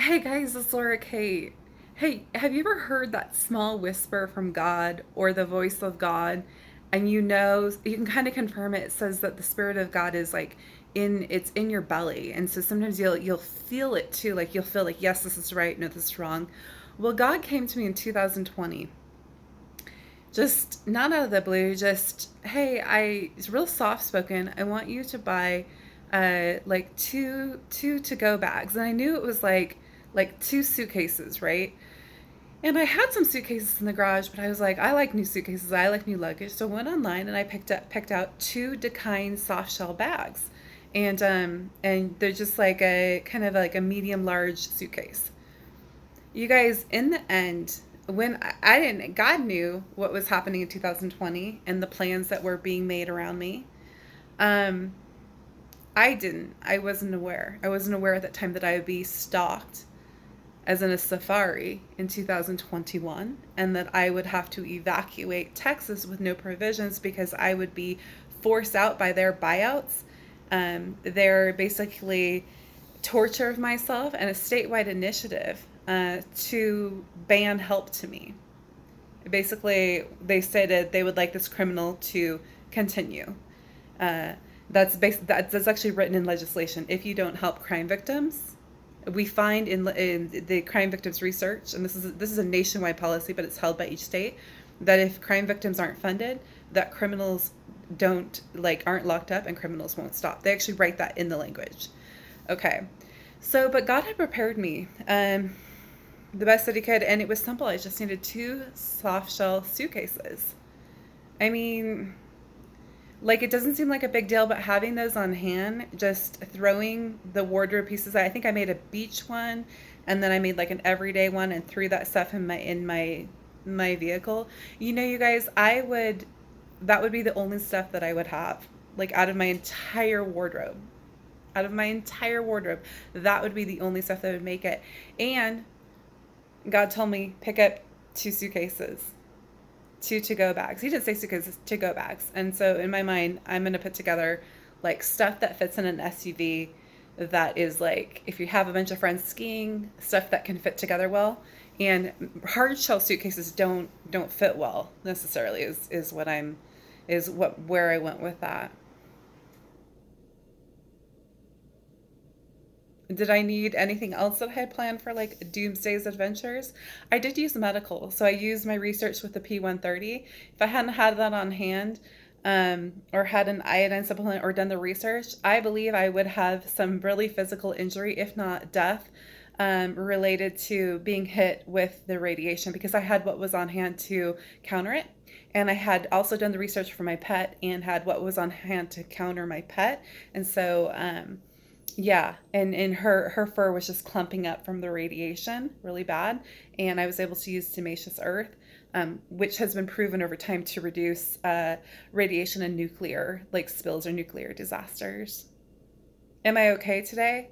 Hey guys, it's Laura Kate. Hey, have you ever heard that small whisper from God or the voice of God? And you can kind of confirm it. It says that the Spirit of God is like it's in your belly. And so sometimes you'll feel it too. Like you'll feel like, yes, this is right, no, this is wrong. Well, God came to me in 2020. Just not out of the blue, just, hey, it's real soft spoken. I want you to buy like two to go bags. And I knew it was like two suitcases, right? And I had some suitcases in the garage, but I was like, I like new suitcases, I like new luggage. So I went online and I picked out two Dakine soft shell bags. And they're just like a kind of like a medium large suitcase. You guys, in the end, when I didn't, God knew what was happening in 2020 and the plans that were being made around me. Um, I didn't. I wasn't aware. I wasn't aware at that time that I would be stalked as in a safari in 2021 and that I would have to evacuate Texas with no provisions because I would be forced out by their buyouts. They're basically torture of myself and a statewide initiative to ban help to me. Basically, they stated they would like this criminal to continue. Uh, that's actually written in legislation. If you don't help crime victims, we find in the crime victims research, and this is a nationwide policy, but it's held by each state, that if crime victims aren't funded, that criminals don't aren't locked up and criminals won't stop. They actually write that in the language. Okay, so but God had prepared me the best that He could, and it was simple. I just needed two soft shell suitcases. I mean, like it doesn't seem like a big deal, but having those on hand, just throwing the wardrobe pieces. I think I made a beach one, and then I made like an everyday one, and threw that stuff in my vehicle. You guys, I would that would be the only stuff that I would have, like out of my entire wardrobe. Out of my entire wardrobe, that would be the only stuff that would make it. And God told me pick up two suitcases, two to go bags. He didn't say suitcases, to go bags. And so in my mind, I'm going to put together like stuff that fits in an SUV that is like if you have a bunch of friends skiing, stuff that can fit together well. And hard shell suitcases don't fit well necessarily is what I'm is what where I went with that. Did I need anything else that I had planned for like Doomsday's adventures? I did use medical, so I used my research with the P130. If I hadn't had that on hand, or had an iodine supplement or done the research, I believe I would have some really physical injury, if not death, related to being hit with the radiation because I had what was on hand to counter it. And I had also done the research for my pet and had what was on hand to counter my pet. And so, yeah, and her fur was just clumping up from the radiation really bad, and I was able to use Tenacious Earth, which has been proven over time to reduce radiation and nuclear like spills or nuclear disasters. Am I okay today?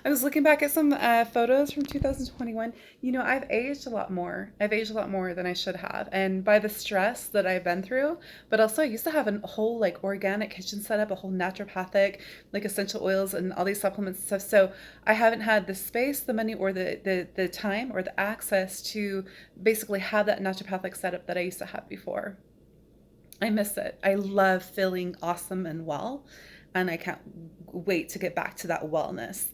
I was looking back at some photos from 2021. I've aged a lot more. I've aged a lot more than I should have. And by the stress that I've been through, but also I used to have a whole like organic kitchen setup, a whole naturopathic, like essential oils and all these supplements and stuff. So I haven't had the space, the money, or the time or the access to basically have that naturopathic setup that I used to have before. I miss it. I love feeling awesome and well, and I can't wait to get back to that wellness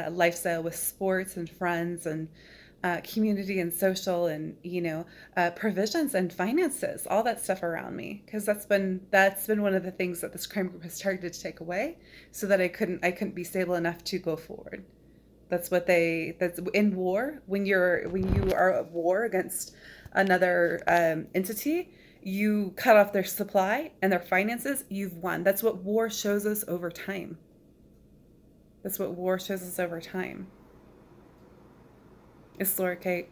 lifestyle with sports and friends and community and social and provisions and finances, all that stuff around me. Because that's been one of the things that this crime group has targeted to take away, so that I couldn't be stable enough to go forward. That's in war, when you are at war against another entity, you cut off their supply and their finances, you've won. That's what war shows us over time. That's what war shows us over time. It's Laura Kate.